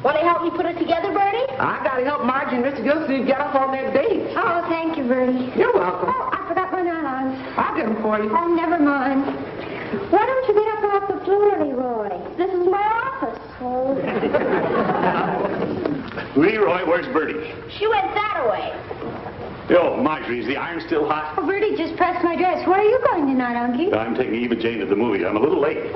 Want to help me put it together, Bertie? I gotta help Margie and Mr. Gildersleeve get off on that date. Oh, thank you, Bertie. You're welcome. Oh, I forgot my nylons. I'll get them for you. Oh, never mind. Why don't you get up off the floor, Leroy? This is my office. Oh. Leroy, where's Bertie? She went that way. Yo, Marjorie, is the iron still hot? Oh, Bertie just pressed my dress. Where are you going tonight, Unky? I'm taking Eva Jane to the movies. I'm a little late.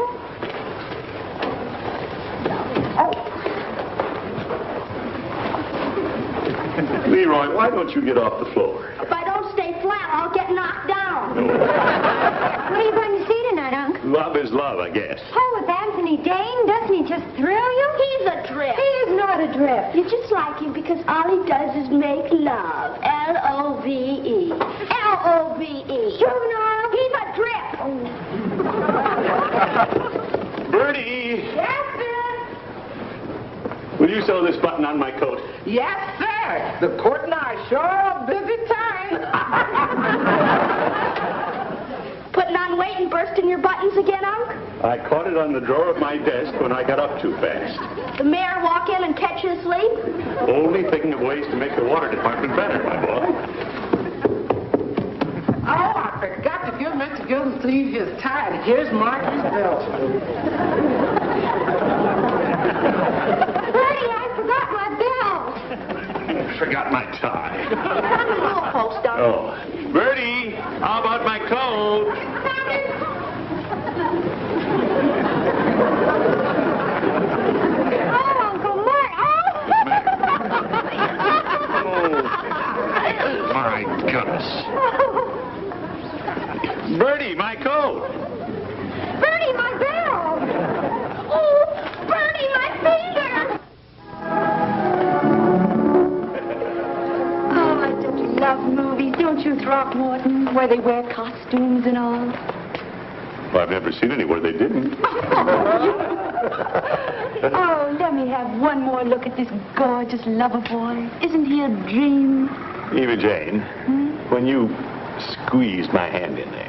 Leroy, why don't you get off the floor? If I don't stay flat, I'll get knocked down. What are you going to see tonight, Unc? Love is love, I guess. Oh, with Anthony Dane, doesn't he just thrill you? He's a trip. He is not a trip. You just like him because all he does is make love. L-O-V-E. L-O-V-E. Juvenile. He's a trip. Bertie! Yes, sir. Will you sew this button on my coat? Yes, sir. The court and I sure are busy time. Putting on weight and bursting your buttons again, Unc? I caught it on the drawer of my desk when I got up too fast. The mayor walk in and catch you asleep? Only thinking of ways to make the water department better, my boy. Oh, I forgot to give Mr. Gildersleeve his tie. Here's Margie's belt. Bertie, I forgot my belt. Forgot my tie. It's on the wall post, Unc. Oh. Bertie, how about my coat? Oh, Uncle Mort. Oh, my goodness. Bertie, my coat. Bertie, my belt. Oh, Bertie, my finger. Oh, I just love movies, don't you, Throckmorton, where they wear costumes and all? Well, I've never seen any where they didn't. Oh, let me have one more look at this gorgeous lover boy. Isn't he a dream? Eva Jane, when you squeezed my hand in there,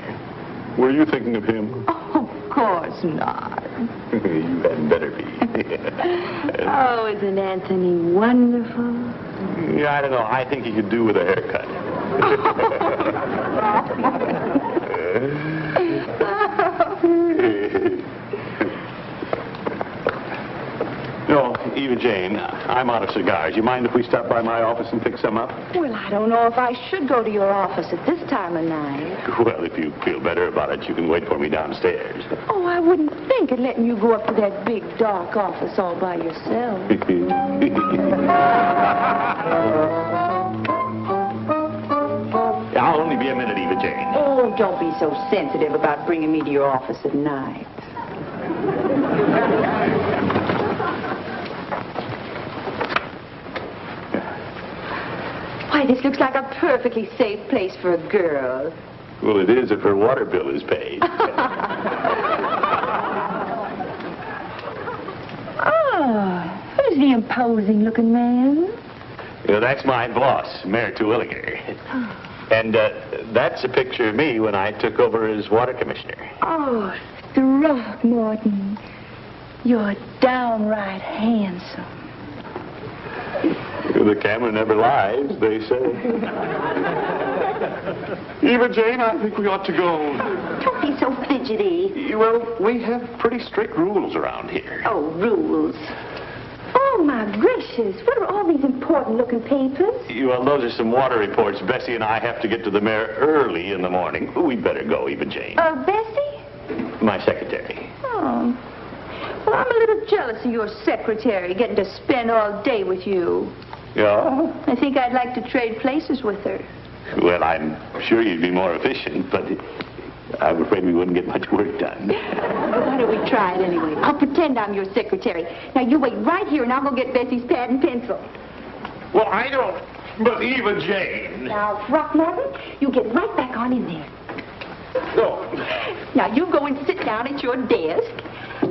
were you thinking of him? Oh, of course not. You hadn't better be. Oh, isn't Anthony wonderful? Yeah, I don't know. I think he could do with a haircut. No, Eva Jane, I'm out of cigars. You mind if we stop by my office and pick some up? Well, I don't know if I should go to your office at this time of night. Well, if you feel better about it, you can wait for me downstairs. Oh, I wouldn't think of letting you go up to that big, dark office all by yourself. I'll only be a minute, Eva Jane. Oh, don't be so sensitive about bringing me to your office at night. Why, this looks like a perfectly safe place for a girl. Well, it is if her water bill is paid. Oh, who's the imposing-looking man? That's my boss, Mayor 𝓜𝓮𝓵'𝓼. And that's a picture of me when I took over as water commissioner. Oh, Throckmorton, you're downright handsome. The camera never lies, they say. Eva Jane, I think we ought to go. Don't be so fidgety. Well, we have pretty strict rules around here. Oh, rules. Oh, my gracious. What are all these important-looking papers? Well, those are some water reports. Bessie and I have to get to the mayor early in the morning. We'd better go, Eva Jane. Bessie? My secretary. Oh. Well, I'm a little jealous of your secretary getting to spend all day with you. Yeah? I think I'd like to trade places with her. Well, I'm sure you'd be more efficient, but I'm afraid we wouldn't get much work done. Why don't we try it anyway? I'll pretend I'm your secretary. Now, you wait right here, and I'll go get Bessie's pad and pencil. Well, I don't believe Eva Jane. Now, Throckmorton, you get right back on in there. No. Now, you go and sit down at your desk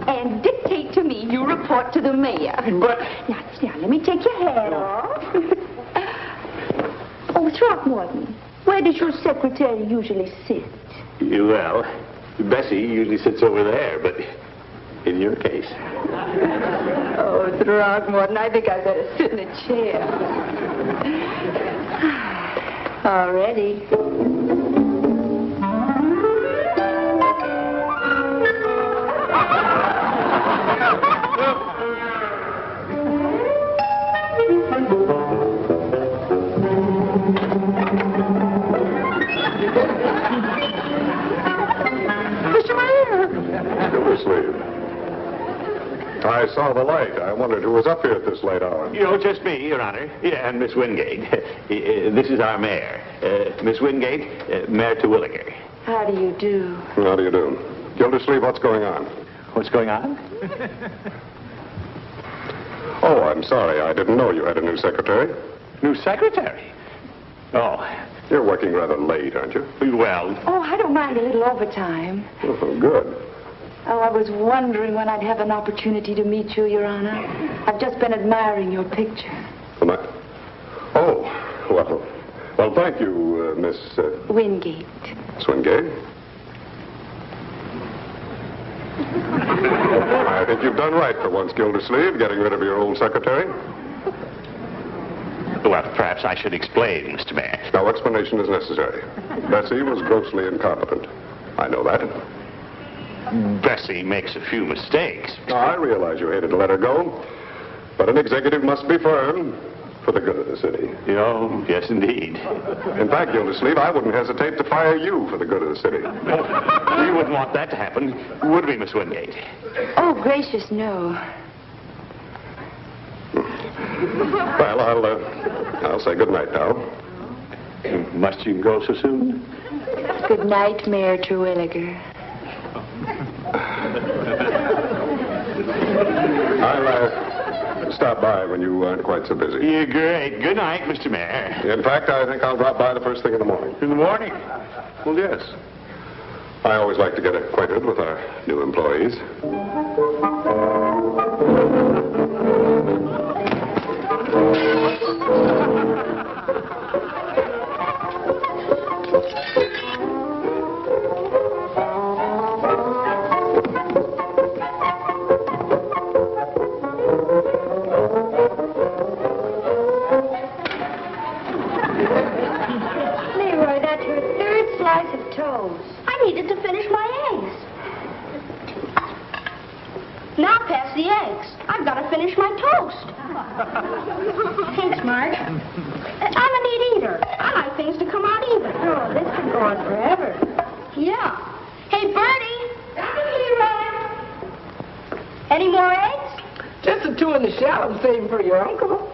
and dictate to me your report to the mayor. But... Now, let me take your hat off. Oh, Throckmorton, where does your secretary usually sit? Well, Bessie usually sits over there, but in your case. Oh, Throckmorton, I think I better sit in a chair. All ready. Gildersleeve. I saw the light. I wondered who was up here at this late hour. You know, just me, Your Honor. Yeah, and Miss Wingate. This is our mayor. Miss Wingate, Mayor 𝓜𝓮𝓵'𝓼. How do you do? How do you do? Gildersleeve, what's going on? What's going on? Oh, I'm sorry. I didn't know you had a new secretary. New secretary? Oh, You're working rather late, aren't you? well, Oh, I don't mind a little overtime. Oh, good. Oh, I was wondering when I'd have an opportunity to meet you, Your Honor. I've just been admiring your picture. Oh, well, thank you, Miss Wingate. Wingate. I think you've done right for once, Gildersleeve, getting rid of your old secretary. well, perhaps I should explain, Mr. Mayor. No explanation is necessary. Bessie was grossly incompetent. I know that. Bessie makes a few mistakes. I realize you hated to let her go, but an executive must be firm for the good of the city. Oh, yes, indeed. In fact, Gildersleeve, I wouldn't hesitate to fire you for the good of the city. We wouldn't want that to happen, would we, Miss Wingate? Oh, gracious, no. Well, I'll say good night now. Must you go so soon? Good night, Mayor 𝓜𝓮𝓵𝓼. I'll stop by when you aren't quite so busy. You're great. Good night, Mr. Mayor. In fact, I think I'll drop by the first thing in the morning. In the morning? Well, yes. I always like to get acquainted with our new employees. Leroy, that's your third slice of toast. I needed to finish my eggs. Now pass the eggs. I've got to finish my toast. Thanks, Marge. I'm a neat eater. I like things to come out even. Oh, this could go on forever. Yeah. Hey, Bertie. Coming, Leroy. Any more eggs? Just the two in the shell I'm saving for your uncle.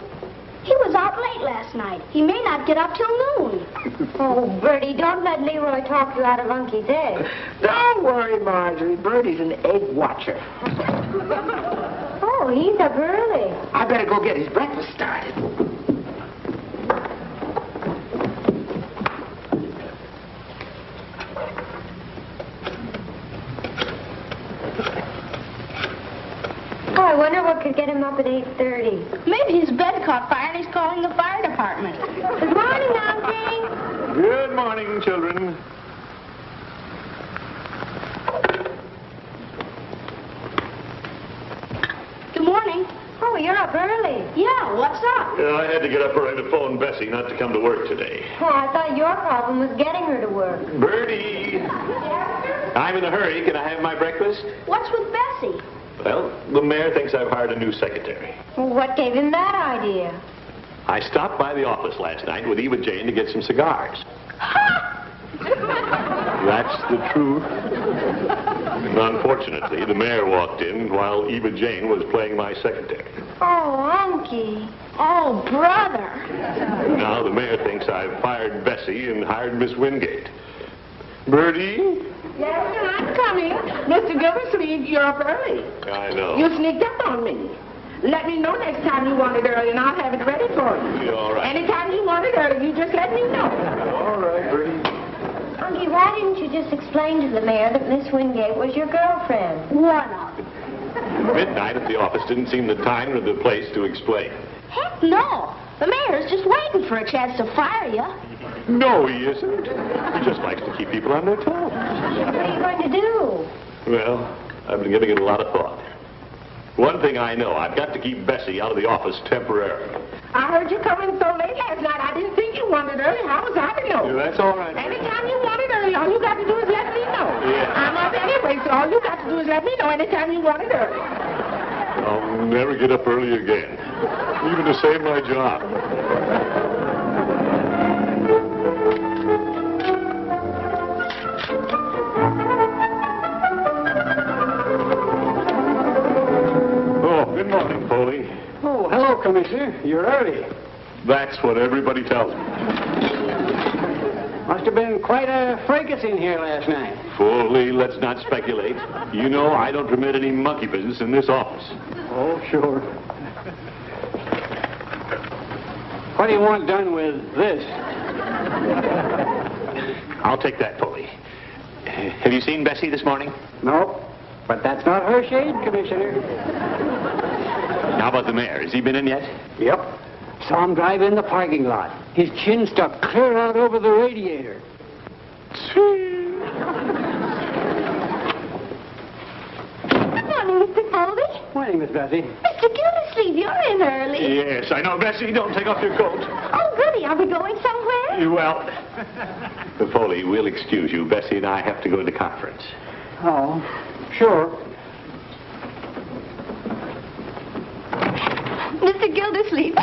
He was out late last night. He may not get up till noon. Oh, Bertie, don't let Leroy talk you out of Uncie's eggs. Don't worry, Marjorie. Bertie's an egg watcher. Oh, he's up early. I better go get his breakfast started. Oh, I wonder what could get him up at 8:30. Maybe his bed caught fire and he's calling the fire department. Good morning, Auntie. Good morning, children. Good morning. Oh, you're up early. Yeah, what's up? I had to get up early to phone Bessie not to come to work today. Oh, I thought your problem was getting her to work. Bertie! I'm in a hurry. Can I have my breakfast? What's with Bessie? Well, the mayor thinks I've hired a new secretary. Well, what gave him that idea? I stopped by the office last night with Eva Jane to get some cigars. That's the truth. Unfortunately, the mayor walked in while Eva Jane was playing my secretary. Oh, Unky. Oh, brother. Now the mayor thinks I've fired Bessie and hired Miss Wingate. Bertie? Yes, sir, I'm coming. Mr. Gildersleeve, you're up early. I know. You sneaked up on me. Let me know next time you want it early, and I'll have it ready for you. Yeah, all right. Anytime you want it early, you just let me know. All right, Bertie. Unky, why didn't you just explain to the mayor that Miss Wingate was your girlfriend? One of them. Midnight at the office didn't seem the time or the place to explain. Heck no. The mayor's just waiting for a chance to fire you. No, he isn't. He just likes to keep people on their toes. What are you going to do? Well, I've been giving it a lot of thought. One thing I know, I've got to keep Bessie out of the office temporarily. I heard you coming so late last night. I didn't think you wanted early. How was I to know? Yeah, that's all right. Anytime you want it early, all you got to do is let me know. Yeah. I'm up anyway, so all you got to do is let me know anytime you want it early. I'll never get up early again, even to save my job. Good morning, Foley. Oh, hello, Commissioner. You're early. That's what everybody tells me. Must have been quite a fracas in here last night. Foley, let's not speculate. You know I don't permit any monkey business in this office. Oh, sure. What do you want done with this? I'll take that, Foley. Have you seen Bessie this morning? No, but that's not her shade, Commissioner. How about the mayor? Has he been in yet? Yep. Saw him drive in the parking lot. His chin stuck clear out over the radiator. Good morning, Mr. Foley. Morning, Miss Bessie. Mr. Gildersleeve, you're in early. Yes, I know. Bessie, don't take off your coat. Oh, goody. Are we going somewhere? Well, Foley, we'll excuse you. Bessie and I have to go to conference. Oh, sure. Mr. Gildersleeve,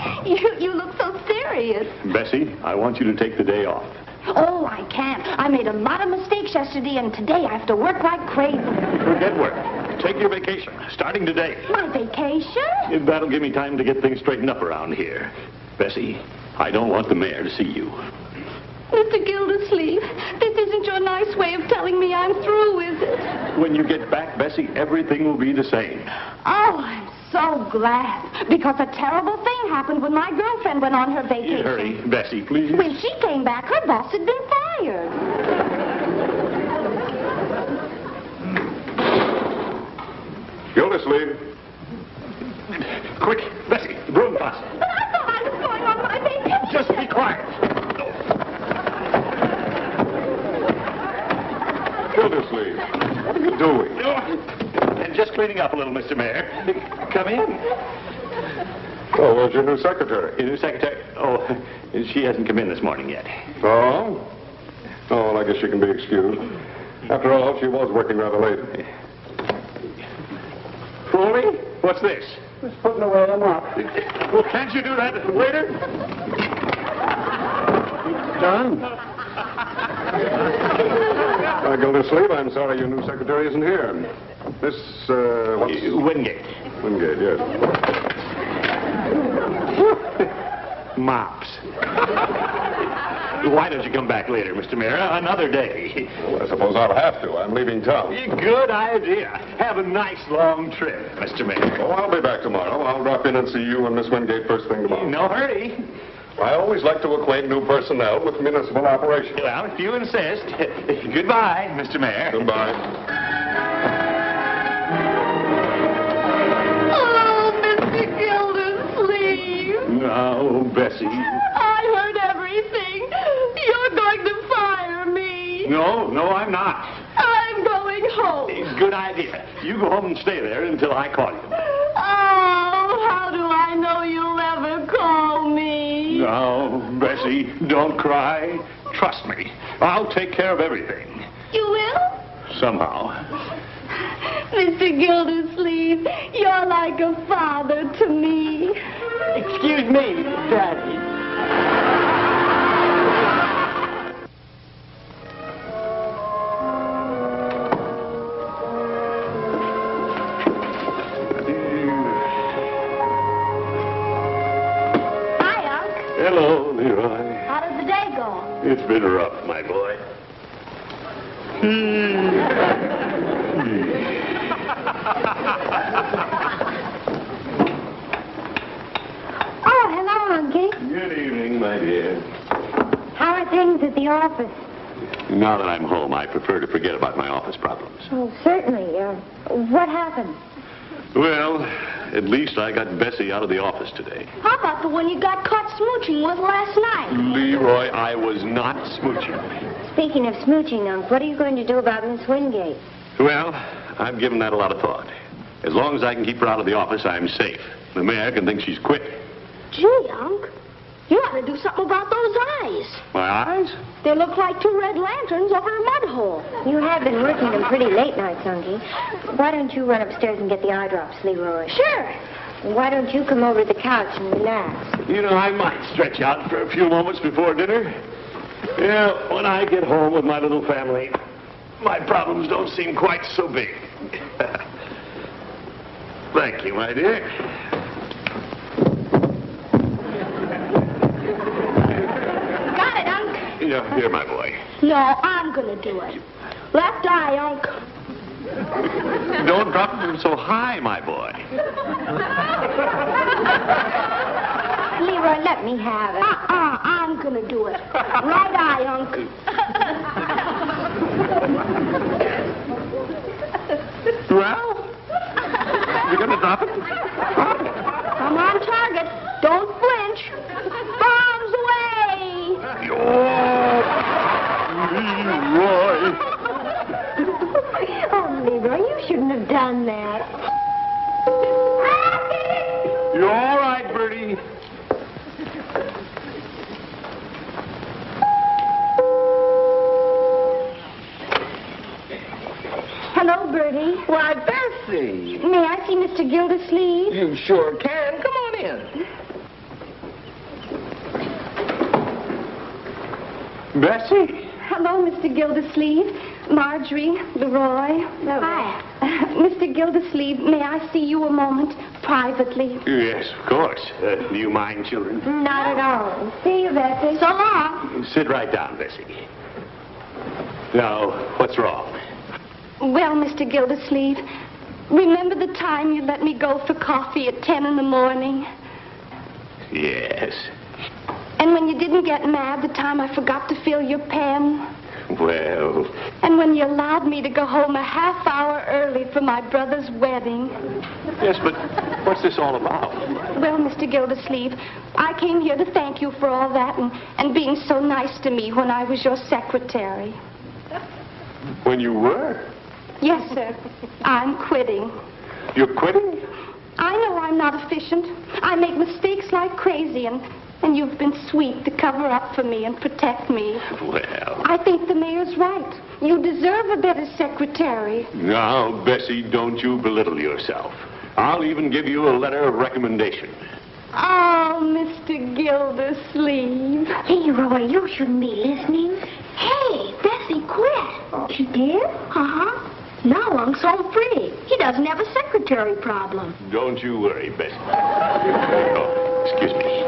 you look so serious. Bessie, I want you to take the day off. Oh, I can't. I made a lot of mistakes yesterday, and today I have to work like crazy. Forget work. Take your vacation, starting today. My vacation? That'll give me time to get things straightened up around here. Bessie, I don't want the mayor to see you. Mr. Gildersleeve, this isn't your nice way of telling me I'm through, is it? When you get back, Bessie, everything will be the same. Oh, I'm so glad. Because a terrible thing happened when my girlfriend went on her vacation. Hurry, Bessie, please. When she came back, her boss had been fired. Gildersleeve. Quick, Bessie, the broom closet. But I thought I was going on my vacation. Just be quiet. Gildersleeve. What are you doing? And just cleaning up a little, Mr. Mayor. Come in. Oh, where's your new secretary? Your new secretary? Oh, she hasn't come in this morning yet. Oh? Oh, well, I guess she can be excused. After all, she was working rather late. Foley, what's this? Just putting away a mop. Well, can't you do that, waiter? Done? Gildersleeve, I'm sorry your new secretary isn't here. Miss, what's... Wingate. Wingate, yes. Mops. Why don't you come back later, Mr. Mayor? Another day. Well, I suppose I'll have to. I'm leaving town. Good idea. Have a nice long trip, Mr. Mayor. Oh, I'll be back tomorrow. I'll drop in and see you and Miss Wingate first thing tomorrow. No hurry. I always like to acquaint new personnel with municipal operations. Well, if you insist. Goodbye, Mr. Mayor. Goodbye. Oh, Mr. Gildersleeve. No, Bessie. I heard everything. You're going to fire me. No, I'm not. I'm going home. Good idea. You go home and stay there until I call you. Oh, how do I know you'll ever call me? No, Bessie, don't cry. Trust me. I'll take care of everything. You will? Somehow. Mr. Gildersleeve, you're like a father to me. Excuse me, Daddy. Hello, Leroy. How did the day go? It's been rough, my boy. Oh, hello, Unky. Good evening, my dear. How are things at the office? Now that I'm home, I prefer to forget about my office problems. Oh, certainly. What happened? Well, at least I got Bessie out of the office today. How about the one you got caught smooching with last night? Leroy, I was not smooching. Speaking of smooching, Unc, what are you going to do about Miss Wingate? Well, I've given that a lot of thought. As long as I can keep her out of the office, I'm safe. The mayor can think she's quit. Gee, Unc, you ought to do something about those eyes. My eyes? They look like two red lanterns over a mud hole. You have been working them pretty late nights, Unky. Why don't you run upstairs and get the eye drops, Leroy? Sure. And why don't you come over to the couch and relax? You know, I might stretch out for a few moments before dinner. Yeah, when I get home with my little family, my problems don't seem quite so big. Thank you, my dear. Got it, Unc. Yeah, here, my boy. No, I'm gonna do it. Left eye, Unc. Don't drop them so high, my boy. Leroy, let me have it. I'm gonna do it. Right eye, Unc. Well, you're gonna drop it? Drop it. I'm on target. Don't flinch. Bombs away. Leroy. Oh, Leroy, you shouldn't have done that. You're all right, Bertie. Hello, Bertie. Why, Bessie. May I see Mr. Gildersleeve? You sure can. Come on in. Bessie? Hello, Mr. Gildersleeve. Marjorie, Leroy. Hi. Mr. Gildersleeve, may I see you a moment, privately? Yes, of course. Do you mind, children? Not at all. See you, Bessie. So long. Sit right down, Bessie. Now, what's wrong? Well, Mr. Gildersleeve, remember the time you let me go for coffee at 10 in the morning? Yes. And when you didn't get mad the time I forgot to fill your pen? Well, And when you allowed me to go home a half hour early for my brother's wedding? yes, but what's this all about? Well, Mr. Gildersleeve, I came here to thank you for all that and being so nice to me when I was your secretary. When you were? Yes, sir. I'm quitting. You're quitting? I know I'm not efficient. I make mistakes like crazy, and you've been sweet to cover up for me and protect me. Well. I think the mayor's right. You deserve a better secretary. Now, Bessie, don't you belittle yourself. I'll even give you a letter of recommendation. Oh, Mr. Gildersleeve. Leroy, you shouldn't be listening. Hey, Bessie quit. She did? Uh-huh. Now Unc's home free. He doesn't have a secretary problem. Don't you worry, Bessie. Oh, excuse me.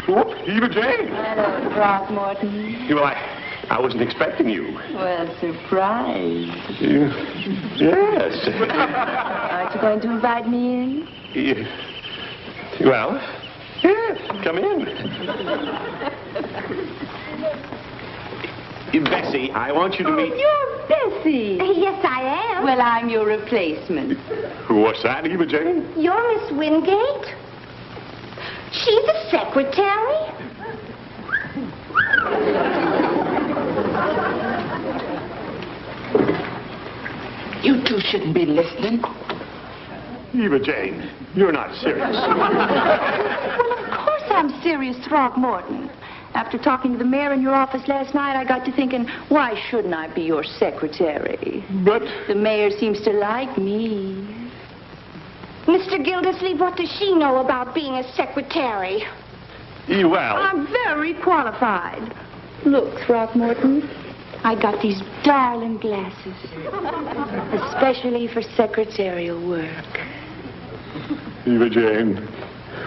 Whoop, Eva Jane. Hello, Throckmorton. Well, I wasn't expecting you. Well, surprise. Yes. Aren't you going to invite me in? Well, yes, come in. Bessie, I want you to meet... You're Bessie. Yes, I am. Well, I'm your replacement. What's that, Eva Jane? You're Miss Wingate? She's a secretary? You two shouldn't be listening. Eva Jane, you're not serious. Well, of course I'm serious, Throckmorton. After talking to the mayor in your office last night, I got to thinking, why shouldn't I be your secretary? But... The mayor seems to like me. Mr. Gildersleeve, what does she know about being a secretary? Well... I'm very qualified. Look, Throckmorton, I got these darling glasses, especially for secretarial work. Eva Jane,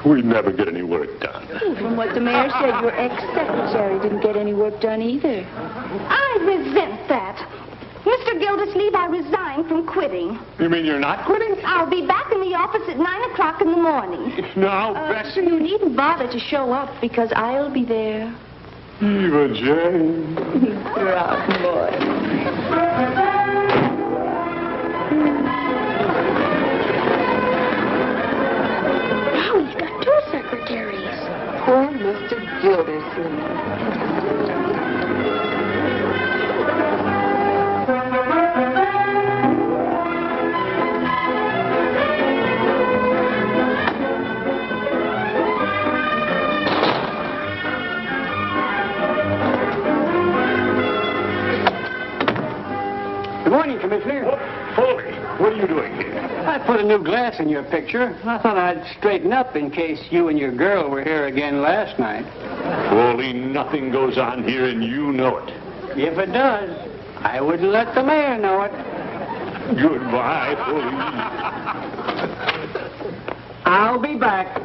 we never get any work done. From what the mayor said, your ex-secretary didn't get any work done either. I resent that. Mr. Gildersleeve, I resign from quitting. You mean you're not quitting? I'll be back in the office at 9 o'clock in the morning. Now, Bessie... You needn't bother to show up because I'll be there. Eva Jane... Throckmorton. Now he's got two secretaries. Poor Mr. Gildersleeve. Commissioner. Foley, what are you doing here? I put a new glass in your picture. I thought I'd straighten up in case you and your girl were here again last night. Foley, nothing goes on here and you know it. If it does, I wouldn't let the mayor know it. Goodbye, Foley. I'll be back.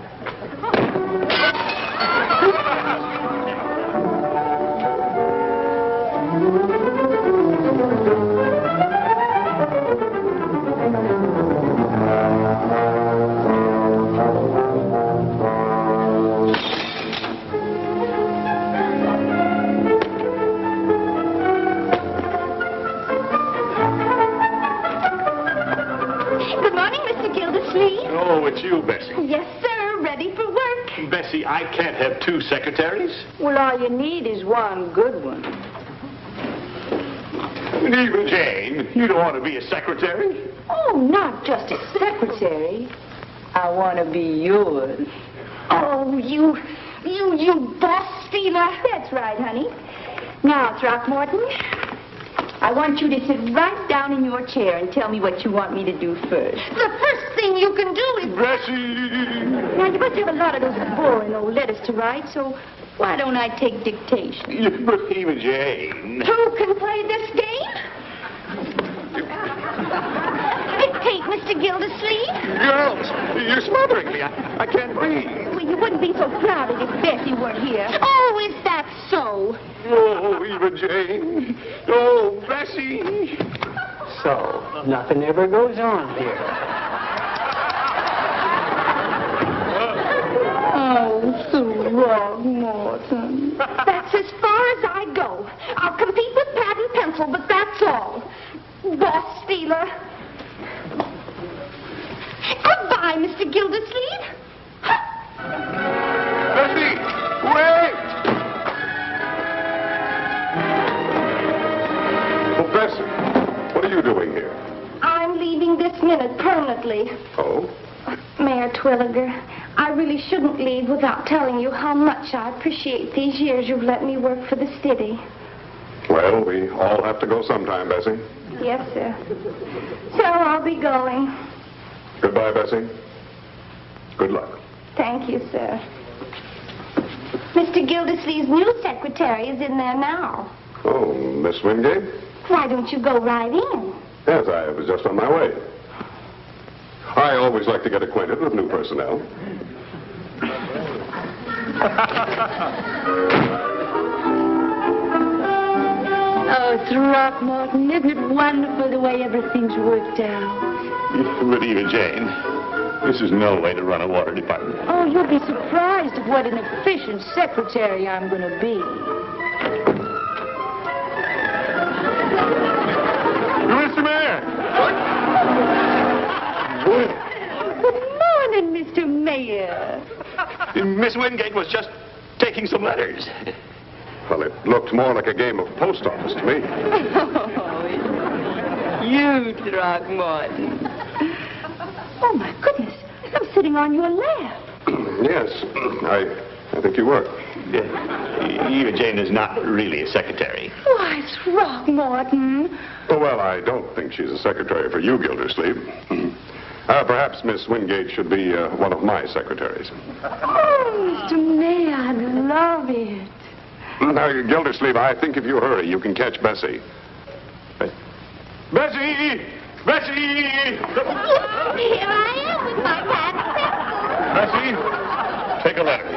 Good morning, Mr. Gildersleeve. Oh, it's you, Bessie. Yes, sir. Ready for work. Bessie, I can't have two secretaries. Well, all you need is one good one. Even Jane, you don't want to be a secretary. Oh, not just a secretary. I want to be yours. Oh, you boss stealer. That's right, honey. Now, Throckmorton, I want you to sit right down in your chair and tell me what you want me to do first. The first thing you can do is... Bessie! Now, you must have a lot of those boring old letters to write, so why don't I take dictation? Yeah, but even Jane. Who can play this game? Dictate, Mr. Gildersleeve. Girls, you're smothering me. I can't breathe. Well, you wouldn't be so proud if Bessie were here. Oh, is that so? Oh, even Jane. Oh, Bessie. So, nothing ever goes on here. Oh, Throckmorton. That's as far as I go. I'll compete with pad and pencil, but that's all. Boss stealer. Goodbye, Mr. Gildersleeve. Bessie, wait! Oh, Bessie, what are you doing here? I'm leaving this minute permanently. Oh? Mayor Twilliger, I really shouldn't leave without telling you how much I appreciate these years you've let me work for the city. Well, we all have to go sometime, Bessie. Yes, sir. So I'll be going. Goodbye, Bessie. Good luck. Thank you, sir. Mr. Gildersleeve's new secretary is in there now. Oh, Miss Wingate? Why don't you go right in? Yes, I was just on my way. I always like to get acquainted with new personnel. Oh, Throckmorton, isn't it wonderful the way everything's worked out? But even Jane, this is no way to run a water department. Oh, you'll be surprised at what an efficient secretary I'm going to be. Mr. Mayor! Good morning, Mr. Mayor. Miss Wingate was just taking some letters. Well, it looked more like a game of post office to me. You, Throckmorton. Oh, my goodness. I'm sitting on your lap. Yes, I think you were. Even Jane is not really a secretary. Why, Throckmorton. Oh, well, I don't think she's a secretary for you, Gildersleeve. Perhaps Miss Wingate should be one of my secretaries. Oh, Mr. Mayor, I'd love it. Now, Gildersleeve, I think if you hurry, you can catch Bessie. Bessie! Bessie! Here I am with my pad and pencil. Bessie, take a letter.